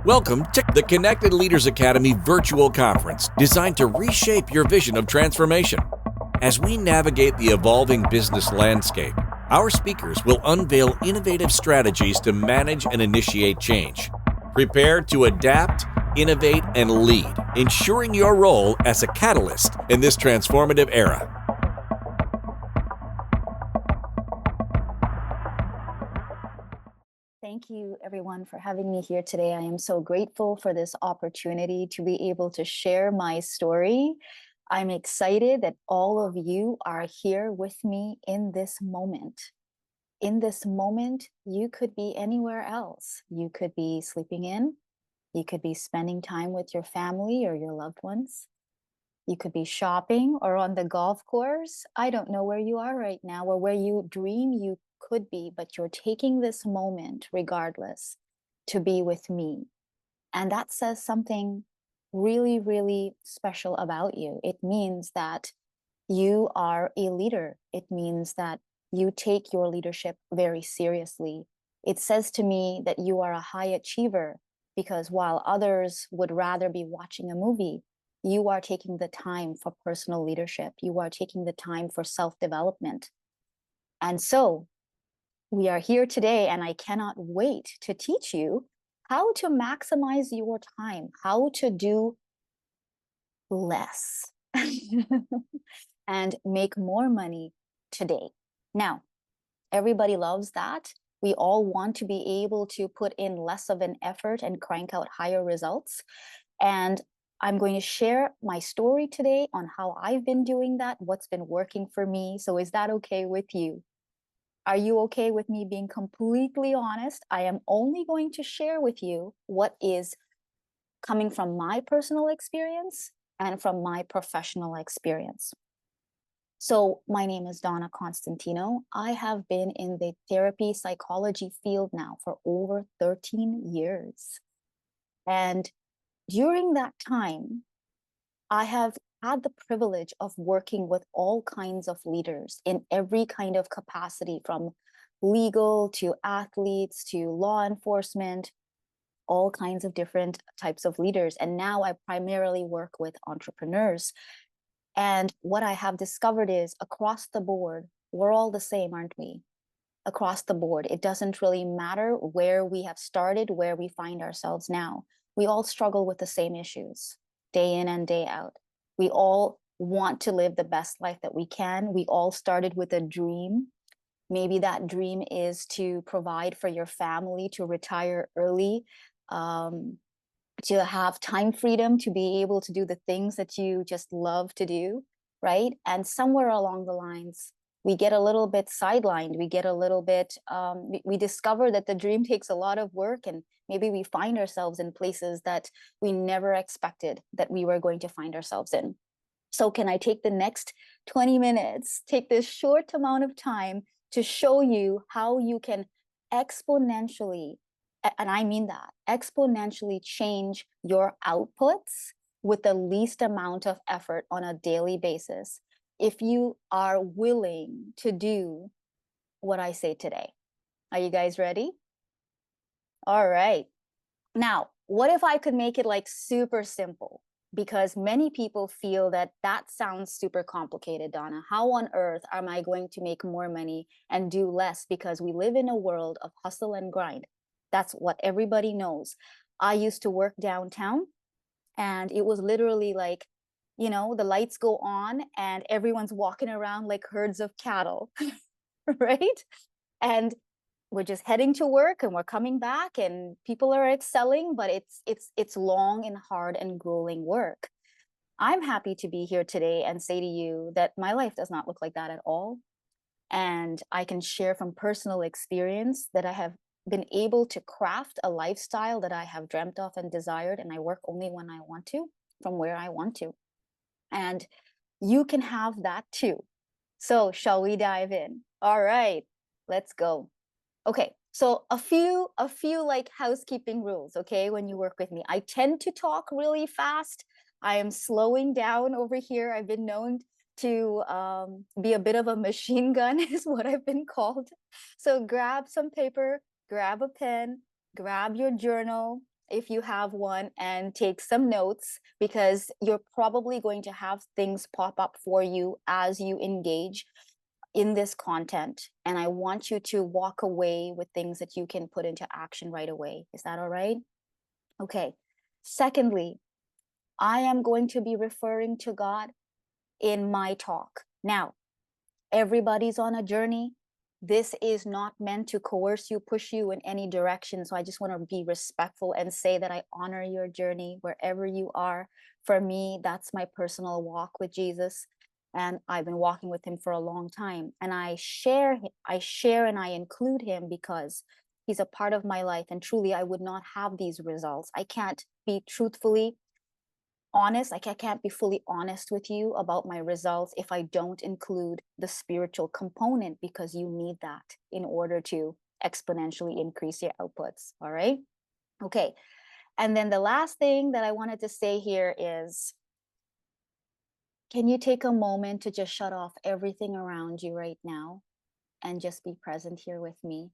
Welcome to the Connected Leaders Academy virtual conference designed to reshape your vision of transformation. As we navigate the evolving business landscape, our speakers will unveil innovative strategies to manage and initiate change. Prepare to adapt, innovate, and lead, ensuring your role as a catalyst in this transformative era. Thank you, everyone, for having me here today. I am so grateful for this opportunity to be able to share my story. I'm excited that all of you are here with me in this moment. In this moment, you could be anywhere else. You could be sleeping in. You could be spending time with your family or your loved ones. You could be shopping or on the golf course. I don't know where you are right now or where you dream you could be, but you're taking this moment regardless to be with me. And that says something really, really special about you. It means that you are a leader. It means that you take your leadership very seriously. It says to me that you are a high achiever because while others would rather be watching a movie, you are taking the time for personal leadership. You are taking the time for self-development. And so we are here today, and I cannot wait to teach you how to maximize your time, how to do less and make more money today. Now, everybody loves that. We all want to be able to put in less of an effort and crank out higher results. And I'm going to share my story today on how I've been doing that, what's been working for me. So is that okay with you? Are you okay with me being completely honest? I am only going to share with you what is coming from my personal experience and from my professional experience. So my name is Dona Constantino. I have been in the therapy psychology field now for over 13 years. And during that time, I have had the privilege of working with all kinds of leaders in every kind of capacity, from legal to athletes to law enforcement, all kinds of different types of leaders. And now I primarily work with entrepreneurs. And what I have discovered is across the board, we're all the same, aren't we? Across the board, it doesn't really matter where we have started, where we find ourselves now. We all struggle with the same issues day in and day out. We all want to live the best life that we can. We all started with a dream. Maybe that dream is to provide for your family, to retire early, to have time freedom, to be able to do the things that you just love to do, right? And somewhere along the lines, we get a little bit sidelined. We get a little bit, we discover that the dream takes a lot of work, and maybe we find ourselves in places that we never expected that we were going to find ourselves in. So can I take the next 20 minutes, take this short amount of time to show you how you can exponentially, and I mean that, exponentially change your outputs with the least amount of effort on a daily basis, if you are willing to do what I say today. Are you guys ready? All right. Now, what if I could make it like super simple? Because many people feel that that sounds super complicated, Donna. How on earth am I going to make more money and do less? Because we live in a world of hustle and grind. That's what everybody knows. I used to work downtown, and it was literally like, you know, the lights go on and everyone's walking around like herds of cattle, right? And we're just heading to work and we're coming back and people are excelling, but it's long and hard and grueling work. I'm happy to be here today and say to you that my life does not look like that at all. And I can share from personal experience that I have been able to craft a lifestyle that I have dreamt of and desired, and I work only when I want to, from where I want to. And you can have that too. So shall we dive in? All right, let's go. Okay, so a few like housekeeping rules, okay, when you work with me. I tend to talk really fast. I am slowing down over here. I've been known to be a bit of a machine gun is what I've been called. So grab some paper, grab a pen, grab your journal, if you have one, and take some notes, because you're probably going to have things pop up for you as you engage in this content. And I want you to walk away with things that you can put into action right away. Is that all right? Okay. Secondly, I am going to be referring to God in my talk. Now, everybody's on a journey. This is not meant to coerce you, push you in any direction. So I just want to be respectful and say that I honor your journey wherever you are. For me, that's my personal walk with Jesus. And I've been walking with him for a long time. And I share and I include him because he's a part of my life. And truly, I would not have these results. I can't be truthfully honest. I can't be fully honest with you about my results if I don't include the spiritual component, because you need that in order to exponentially increase your outputs. All right. Okay. And then the last thing that I wanted to say here is, can you take a moment to just shut off everything around you right now and just be present here with me?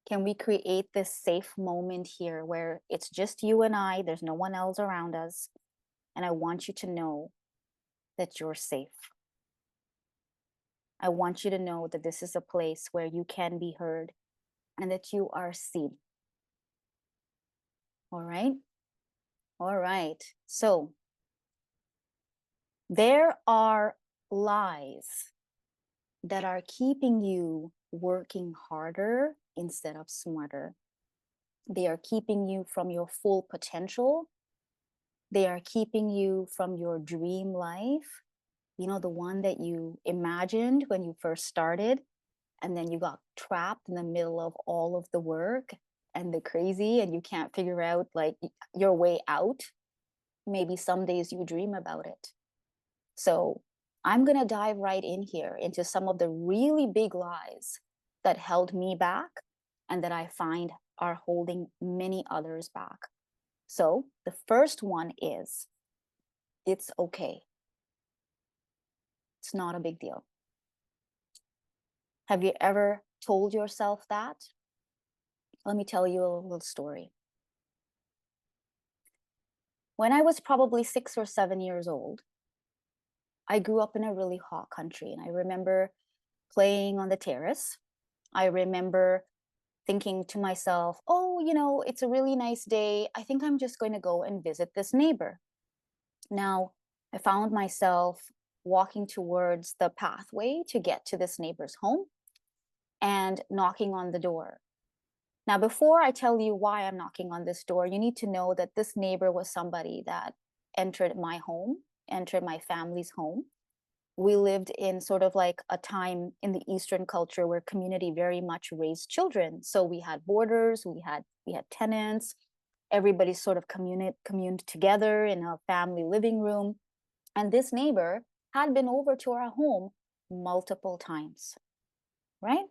Can we create this safe moment here where it's just you and I, there's no one else around us? And I want you to know that you're safe. I want you to know that this is a place where you can be heard and that you are seen. All right? All right. So there are lies that are keeping you working harder instead of smarter. They are keeping you from your full potential. They are keeping you from your dream life. You know, the one that you imagined when you first started, and then you got trapped in the middle of all of the work and the crazy, and you can't figure out like your way out. Maybe some days you dream about it. So I'm going to dive right in here into some of the really big lies that held me back and that I find are holding many others back. So the first one is, it's okay. It's not a big deal. Have you ever told yourself that? Let me tell you a little story. When I was probably 6 or 7 years old, I grew up in a really hot country, and I remember playing on the terrace. I remember thinking to myself, oh, you know, it's a really nice day. I think I'm just going to go and visit this neighbor. Now, I found myself walking towards the pathway to get to this neighbor's home and knocking on the door. Now, before I tell you why I'm knocking on this door, you need to know that this neighbor was somebody that entered my home, entered my family's home. We lived in sort of like a time in the Eastern culture where community very much raised children. So we had boarders, we had tenants, everybody sort of communed together in a family living room. And this neighbor had been over to our home multiple times, right?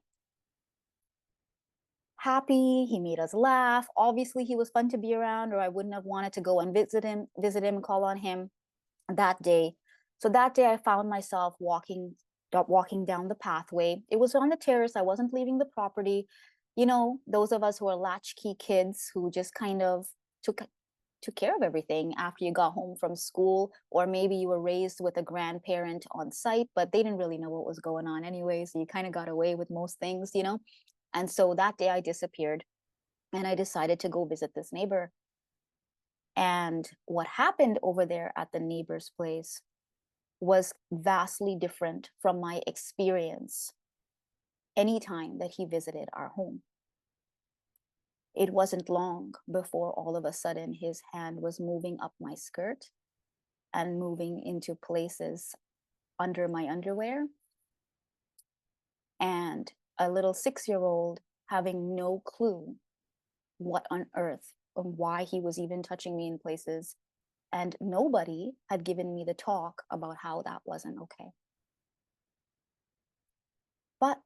Happy, he made us laugh. Obviously, he was fun to be around, or I wouldn't have wanted to go and visit him and call on him that day. So that day I found myself walking down the pathway. It was on the terrace. I wasn't leaving the property. You know, those of us who are latchkey kids who just kind of took care of everything after you got home from school, or maybe you were raised with a grandparent on site, but they didn't really know what was going on anyway. So you kind of got away with most things, you know? And so that day I disappeared and I decided to go visit this neighbor. And what happened over there at the neighbor's place was vastly different from my experience anytime that he visited our home. It wasn't long before all of a sudden his hand was moving up my skirt and moving into places under my underwear. And a little 6-year-old having no clue what on earth and why he was even touching me in places. And nobody had given me the talk about how that wasn't okay. But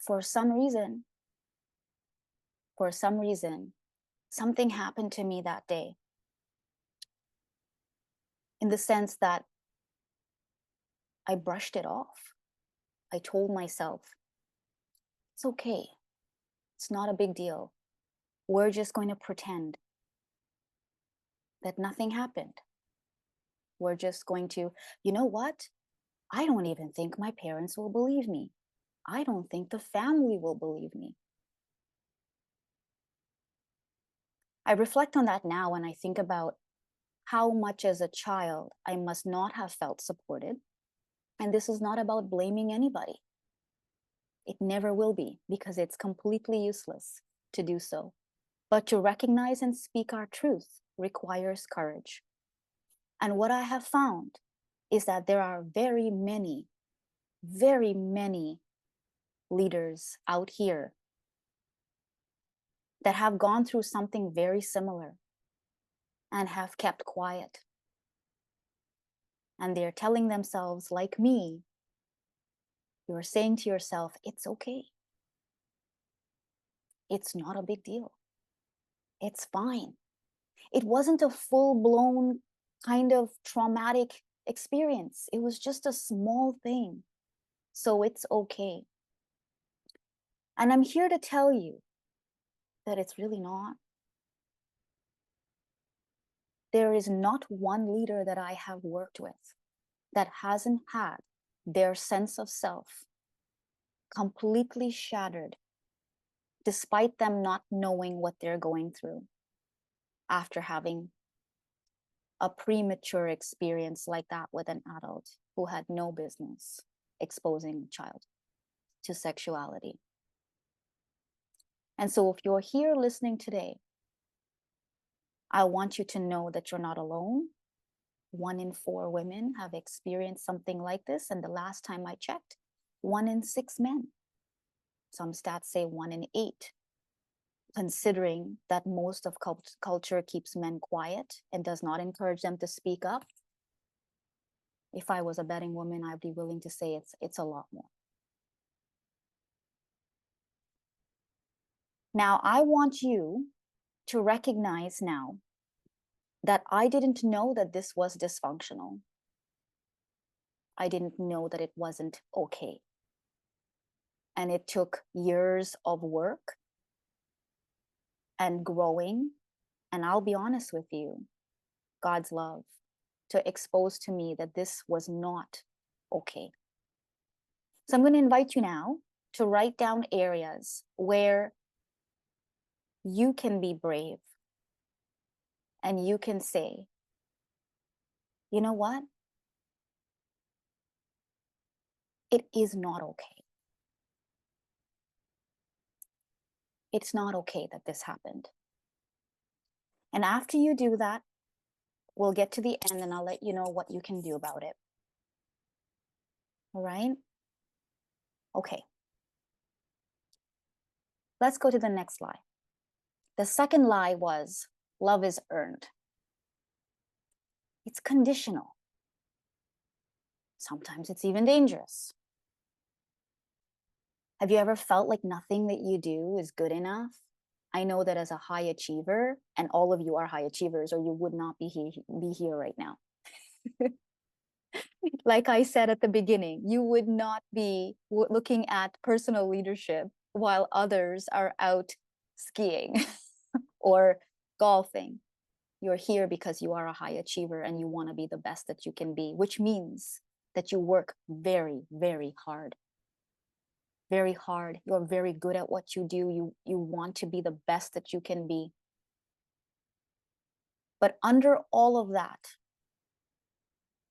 for some reason, something happened to me that day. In the sense that I brushed it off. I told myself, it's okay. It's not a big deal. we're just going to pretend that nothing happened. We're just going to, you know what? I don't even think my parents will believe me. I don't think the family will believe me. I reflect on that now when I think about how much as a child I must not have felt supported. And this is not about blaming anybody. It never will be, because it's completely useless to do so. But to recognize and speak our truth requires courage. And what I have found is that there are very many leaders out here that have gone through something very similar and have kept quiet. And they're telling themselves, like me, you're saying to yourself, it's okay. It's not a big deal. It's fine. It wasn't a full-blown kind of traumatic experience. It was just a small thing. So it's okay. And I'm here to tell you that it's really not. There is not one leader that I have worked with that hasn't had their sense of self completely shattered, despite them not knowing what they're going through after having a premature experience like that with an adult who had no business exposing a child to sexuality. And so if you're here listening today, I want you to know that you're not alone. 1 in 4 women have experienced something like this. And the last time I checked, 1 in 6 men. Some stats say 1 in 8, considering that most of culture keeps men quiet and does not encourage them to speak up. If I was a betting woman, I'd be willing to say it's a lot more. Now, I want you to recognize now that I didn't know that this was dysfunctional. I didn't know that it wasn't okay. And it took years of work and growing. And I'll be honest with you, God's love to expose to me that this was not okay. So I'm going to invite you now to write down areas where you can be brave and you can say, you know what? It is not okay. It's not okay that this happened. And after you do that, we'll get to the end and I'll let you know what you can do about it. All right? Okay. Let's go to the next lie. The second lie was love is earned. It's conditional. Sometimes it's even dangerous. Have you ever felt like nothing that you do is good enough? I know that as a high achiever, and all of you are high achievers, or you would not be here right now. Like I said at the beginning, you would not be looking at personal leadership while others are out skiing or golfing. You're here because you are a high achiever and you want to be the best that you can be, which means that you work very, very hard. Very hard. You're very good at what you do. You want to be the best that you can be. But under all of that,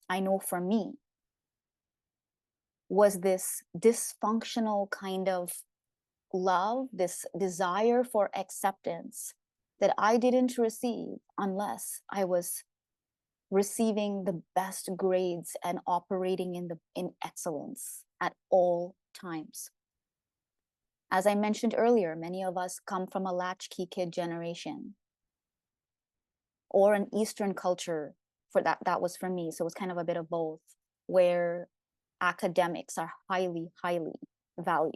I know for me, was this dysfunctional kind of love, this desire for acceptance that I didn't receive unless I was receiving the best grades and operating in excellence at all times. As I mentioned earlier, many of us come from a latchkey kid generation or an Eastern culture. For that was for me. So it was kind of a bit of both, where academics are highly, highly valued.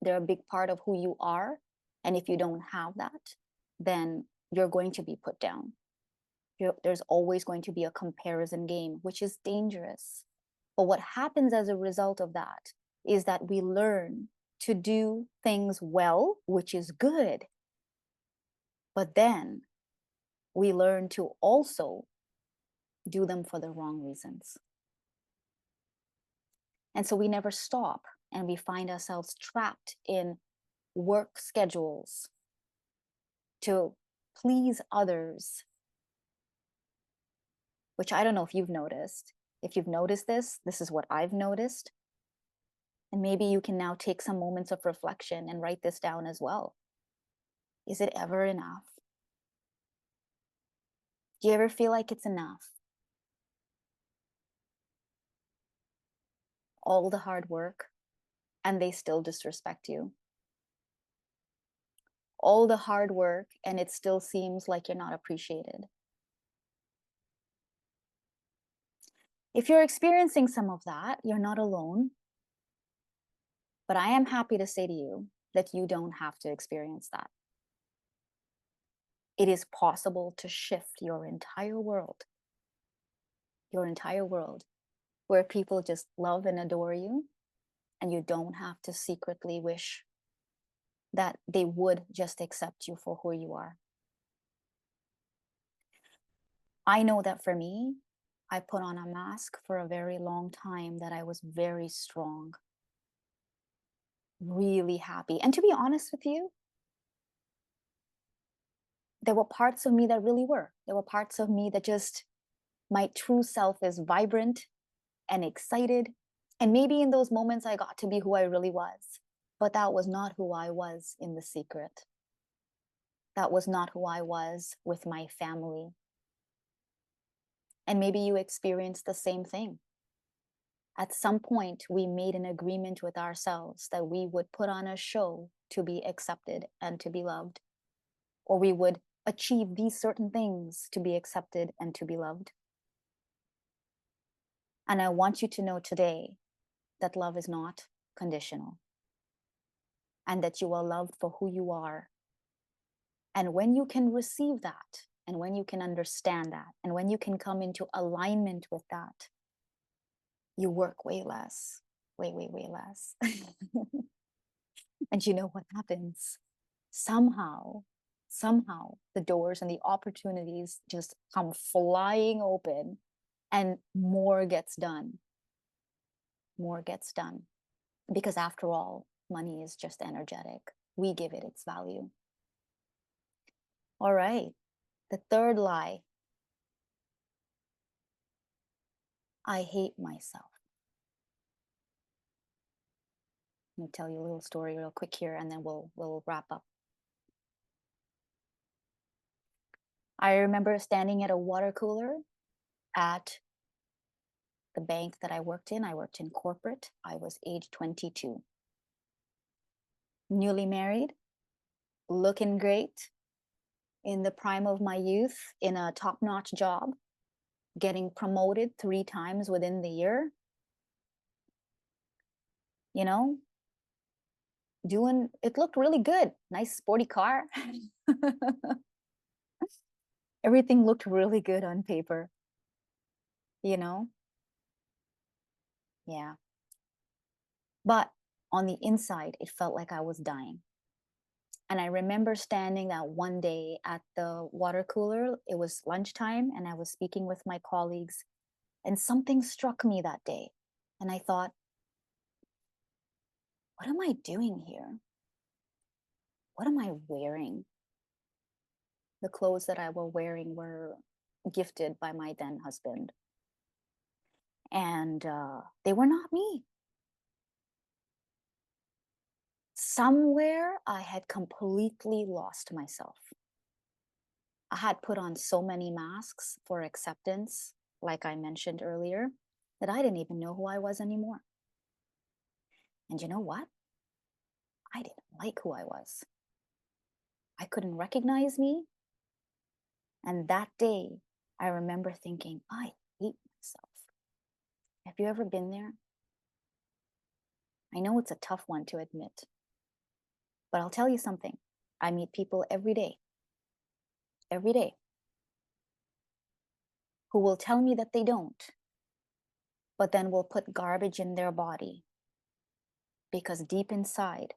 They're a big part of who you are. And if you don't have that, then you're going to be put down. There's always going to be a comparison game, which is dangerous. But what happens as a result of that is that we learn to do things well, which is good. But then we learn to also do them for the wrong reasons. And so we never stop, and we find ourselves trapped in work schedules to please others, which I don't know if you've noticed. If you've noticed this, this is what I've noticed. And maybe you can now take some moments of reflection and write this down as well. Is it ever enough? Do you ever feel like it's enough? All the hard work, and they still disrespect you. All the hard work, and it still seems like you're not appreciated. If you're experiencing some of that, you're not alone. But I am happy to say to you that you don't have to experience that. It is possible to shift your entire world, where people just love and adore you, and you don't have to secretly wish that they would just accept you for who you are. I know that for me, I put on a mask for a very long time that I was very strong, really happy. And to be honest with you, there were parts of me that really were. There were parts of me that just, my true self is vibrant and excited. And maybe in those moments, I got to be who I really was. But that was not who I was in the secret. That was not who I was with my family. And maybe you experienced the same thing. At some point, we made an agreement with ourselves that we would put on a show to be accepted and to be loved, or we would achieve these certain things to be accepted and to be loved. And I want you to know today that love is not conditional, and that you are loved for who you are. And when you can receive that, and when you can understand that, and when you can come into alignment with that, you work way less, way less. And you know what happens? Somehow, the doors and the opportunities just come flying open, and more gets done. More gets done. Because after all, money is just energetic. We give it its value. All right. The third lie. I hate myself. Let me tell you a little story real quick here, and then we'll wrap up. I remember standing at a water cooler at the bank that I worked in. I worked in corporate. I was age 22. Newly married, looking great, in the prime of my youth, in a top-notch job, getting promoted 3 times within the year. You know, it looked really good. Nice sporty car. Everything looked really good on paper, you know? Yeah. But on the inside, it felt like I was dying. And I remember standing that one day at the water cooler. It was lunchtime, and I was speaking with my colleagues, and something struck me that day. And I thought, what am I doing here? What am I wearing? The clothes that I were wearing were gifted by my then husband. And they were not me. Somewhere I had completely lost myself. I had put on so many masks for acceptance, like I mentioned earlier, that I didn't even know who I was anymore. And you know what? I didn't like who I was. I couldn't recognize me. And that day, I remember thinking, I hate myself. Have you ever been there? I know it's a tough one to admit, but I'll tell you something. I meet people every day, who will tell me that they don't, but then will put garbage in their body because deep inside,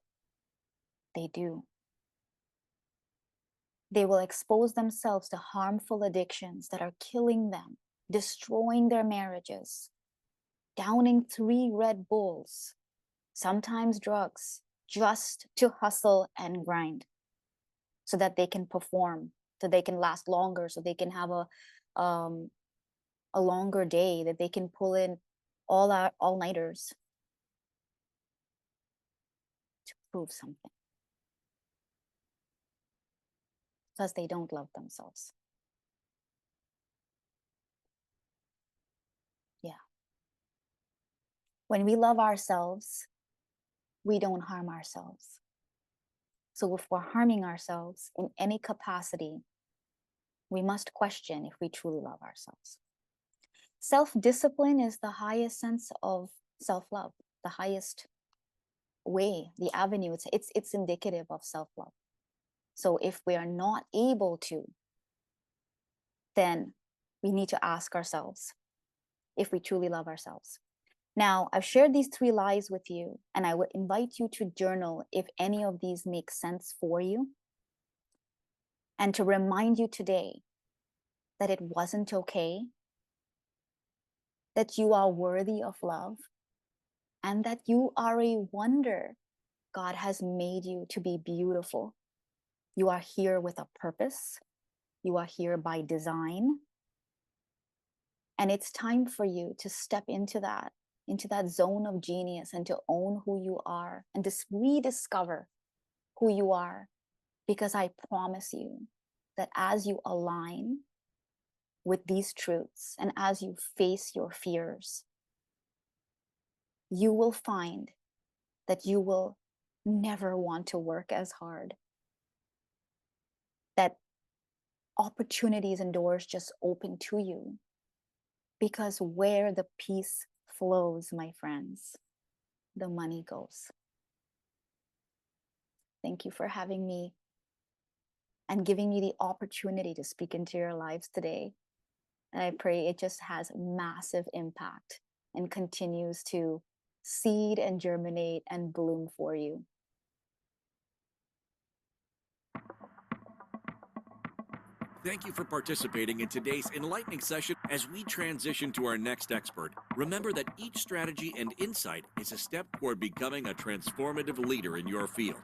they do. They will expose themselves to harmful addictions that are killing them, destroying their marriages, downing 3 Red Bulls, sometimes drugs, just to hustle and grind so that they can perform, so they can last longer, so they can have a longer day, that they can pull in all-nighters to prove something, because they don't love themselves. Yeah. When we love ourselves, we don't harm ourselves. So if we're harming ourselves in any capacity, we must question if we truly love ourselves. Self-discipline is the highest sense of self-love, the highest way, the avenue. It's indicative of self-love. So if we are not able to, then we need to ask ourselves if we truly love ourselves. Now, I've shared these 3 lies with you, and I would invite you to journal if any of these make sense for you, and to remind you today that it wasn't okay, that you are worthy of love, and that you are a wonder. God has made you to be beautiful. You are here with a purpose. You are here by design. And it's time for you to step into that zone of genius, and to own who you are, and to rediscover who you are. Because I promise you that as you align with these truths, and as you face your fears, you will find that you will never want to work as hard. That opportunities and doors just open to you. Because where the peace flows, my friends, the money goes. Thank you for having me and giving me the opportunity to speak into your lives today. And I pray it just has massive impact and continues to seed and germinate and bloom for you. Thank you for participating in today's enlightening session. As we transition to our next expert, remember that each strategy and insight is a step toward becoming a transformative leader in your field.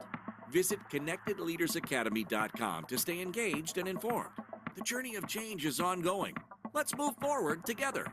Visit connectedleadersacademy.com to stay engaged and informed. The journey of change is ongoing. Let's move forward together.